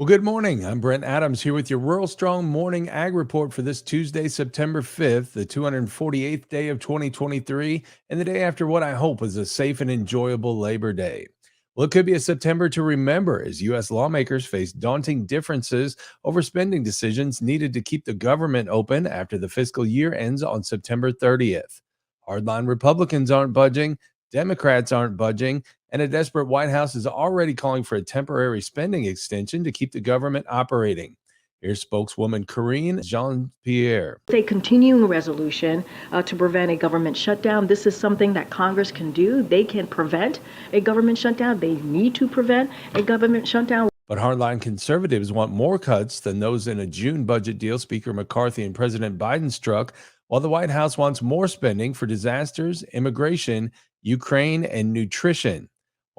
Well, good morning. I'm Brent Adams here with your Rural Strong Morning Ag Report for this Tuesday, September 5th, the 248th day of 2023, and the day after what I hope is a safe and enjoyable Labor Day. Well, it could be a September to remember as U.S. lawmakers face daunting differences over spending decisions needed to keep the government open after the fiscal year ends on September 30th. Hardline Republicans aren't budging, Democrats aren't budging, and a desperate White House is already calling for a temporary spending extension to keep the government operating. Here's spokeswoman Karine Jean-Pierre. A continuing resolution to prevent a government shutdown. This is something that Congress can do. They can prevent a government shutdown. They need to prevent a government shutdown. But hardline conservatives want more cuts than those in a June budget deal Speaker McCarthy and President Biden struck, while the White House wants more spending for disasters, immigration, Ukraine, and nutrition.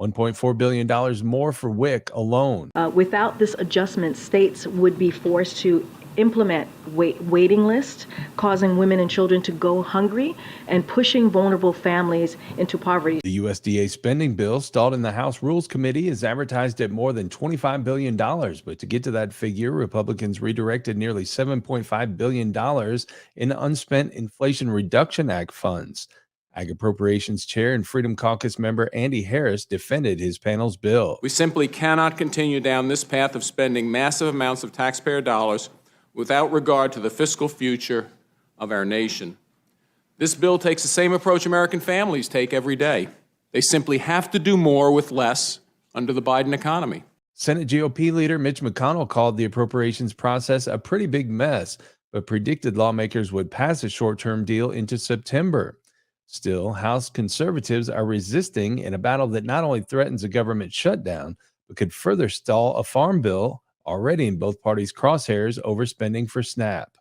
$1.4 billion more for WIC alone. Without this adjustment, states would be forced to implement waiting lists, causing women and children to go hungry and pushing vulnerable families into poverty. The USDA spending bill stalled in the House Rules Committee is advertised at more than $25 billion. But to get to that figure, Republicans redirected nearly $7.5 billion in unspent Inflation Reduction Act funds. Ag Appropriations Chair and Freedom Caucus member Andy Harris defended his panel's bill. We simply cannot continue down this path of spending massive amounts of taxpayer dollars without regard to the fiscal future of our nation. This bill takes the same approach American families take every day. They simply have to do more with less under the Biden economy. Senate GOP leader Mitch McConnell called the appropriations process a pretty big mess, but predicted lawmakers would pass a short-term deal into September. Still, House conservatives are resisting in a battle that not only threatens a government shutdown, but could further stall a farm bill already in both parties' crosshairs over spending for SNAP.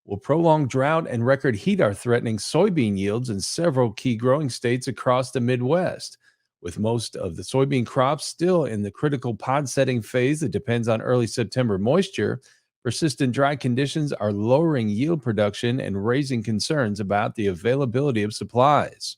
Well, prolonged drought and record heat are threatening soybean yields in several key growing states across the Midwest. With most of the soybean crops still in the critical pod setting phase that depends on early September moisture, persistent dry conditions are lowering yield production and raising concerns about the availability of supplies.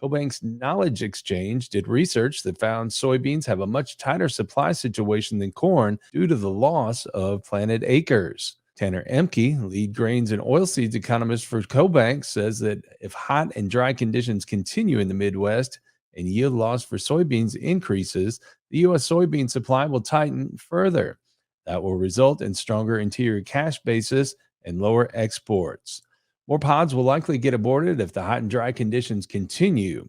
CoBank's Knowledge Exchange did research that found soybeans have a much tighter supply situation than corn due to the loss of planted acres. Tanner Emke, lead grains and oilseeds economist for CoBank, says that if hot and dry conditions continue in the Midwest and yield loss for soybeans increases, the U.S. soybean supply will tighten further. That will result in stronger interior cash basis and lower exports. More pods will likely get aborted if the hot and dry conditions continue.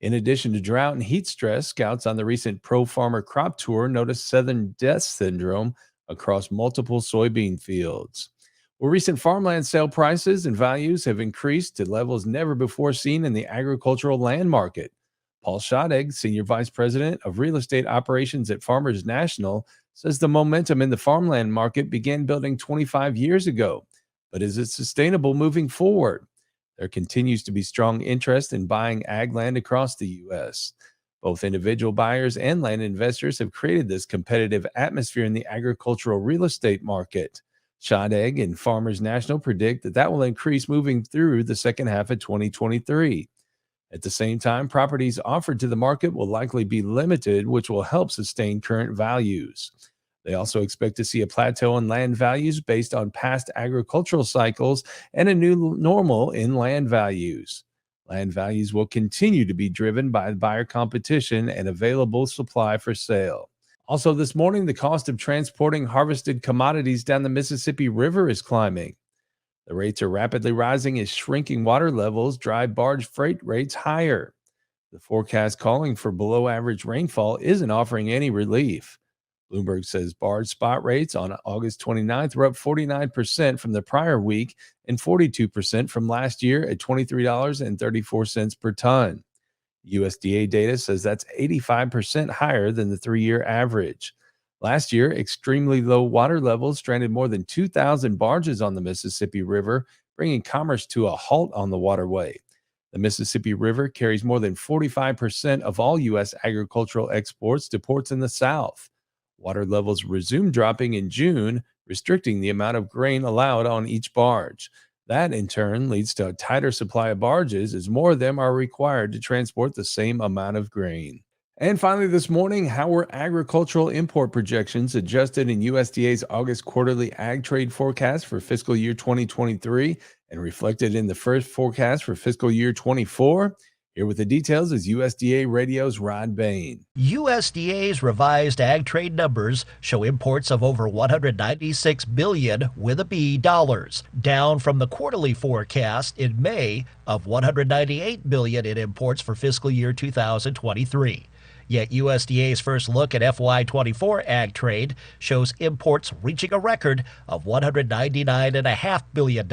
In addition to drought and heat stress, scouts on the recent Pro Farmer Crop Tour noticed southern death syndrome across multiple soybean fields. Well, recent farmland sale prices and values have increased to levels never before seen in the agricultural land market. Paul Schottegg, Senior Vice President of Real Estate Operations at Farmers National, says the momentum in the farmland market began building 25 years ago. But is it sustainable moving forward? There continues to be strong interest in buying ag land across the U.S. Both individual buyers and land investors have created this competitive atmosphere in the agricultural real estate market. Schottegg and Farmers National predict that will increase moving through the second half of 2023. At the same time, properties offered to the market will likely be limited, which will help sustain current values. They also expect to see a plateau in land values based on past agricultural cycles and a new normal in land values. Land values will continue to be driven by buyer competition and available supply for sale. Also this morning, the cost of transporting harvested commodities down the Mississippi River is climbing. The rates are rapidly rising as shrinking water levels drive barge freight rates higher. The forecast calling for below average rainfall isn't offering any relief. Bloomberg says barge spot rates on August 29th were up 49% from the prior week and 42% from last year at $23.34 per ton. USDA data says that's 85% higher than the 3-year average. Last year, extremely low water levels stranded more than 2,000 barges on the Mississippi River, bringing commerce to a halt on the waterway. The Mississippi River carries more than 45% of all U.S. agricultural exports to ports in the South. Water levels resumed dropping in June, restricting the amount of grain allowed on each barge. That, in turn, leads to a tighter supply of barges as more of them are required to transport the same amount of grain. And finally, this morning, how were agricultural import projections adjusted in USDA's August quarterly ag trade forecast for fiscal year 2023 and reflected in the first forecast for fiscal year 24? Here with the details is USDA Radio's Rod Bain. USDA's revised ag trade numbers show imports of over $196 billion with a B dollars, down from the quarterly forecast in May of $198 billion in imports for fiscal year 2023. Yet USDA's first look at FY24 ag trade shows imports reaching a record of $199.5 billion.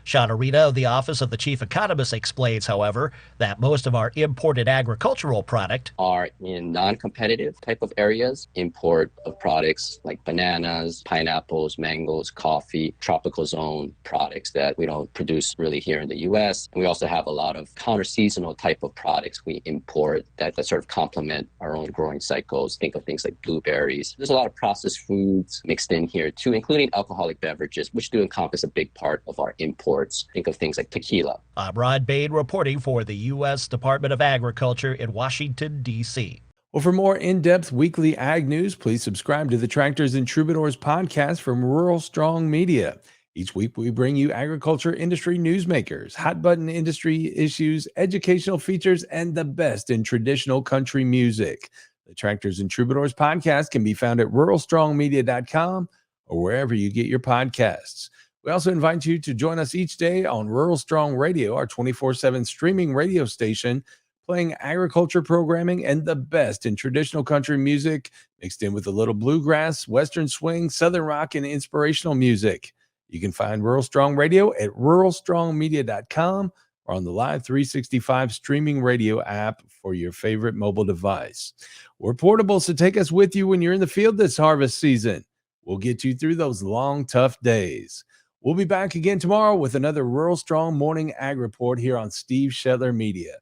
Sean Arena of the Office of the Chief Economist explains, however, that most of our imported agricultural product are in non-competitive type of areas. Import of products like bananas, pineapples, mangoes, coffee, tropical zone products that we don't produce really here in the U.S. And we also have a lot of counter-seasonal type of products we import that sort of complement our own growing cycles. Think of things like blueberries. There's a lot of processed foods mixed in here too, including alcoholic beverages, which do encompass a big part of our imports. Think of things like tequila. I'm Rod Bain reporting for the U.S. Department of Agriculture in Washington, D.C. Well, for more in-depth weekly ag news, please subscribe to the Tractors and Troubadours podcast from Rural Strong Media. Each week, we bring you agriculture industry newsmakers, hot-button industry issues, educational features, and the best in traditional country music. The Tractors and Troubadours podcast can be found at ruralstrongmedia.com or wherever you get your podcasts. We also invite you to join us each day on Rural Strong Radio, our 24/7 streaming radio station, playing agriculture programming and the best in traditional country music, mixed in with a little bluegrass, western swing, southern rock, and inspirational music. You can find Rural Strong Radio at ruralstrongmedia.com or on the Live 365 streaming radio app for your favorite mobile device. We're portable, so take us with you when you're in the field this harvest season. We'll get you through those long, tough days. We'll be back again tomorrow with another Rural Strong Morning Ag Report here on Steve Shetler Media.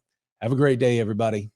Have a great day, everybody.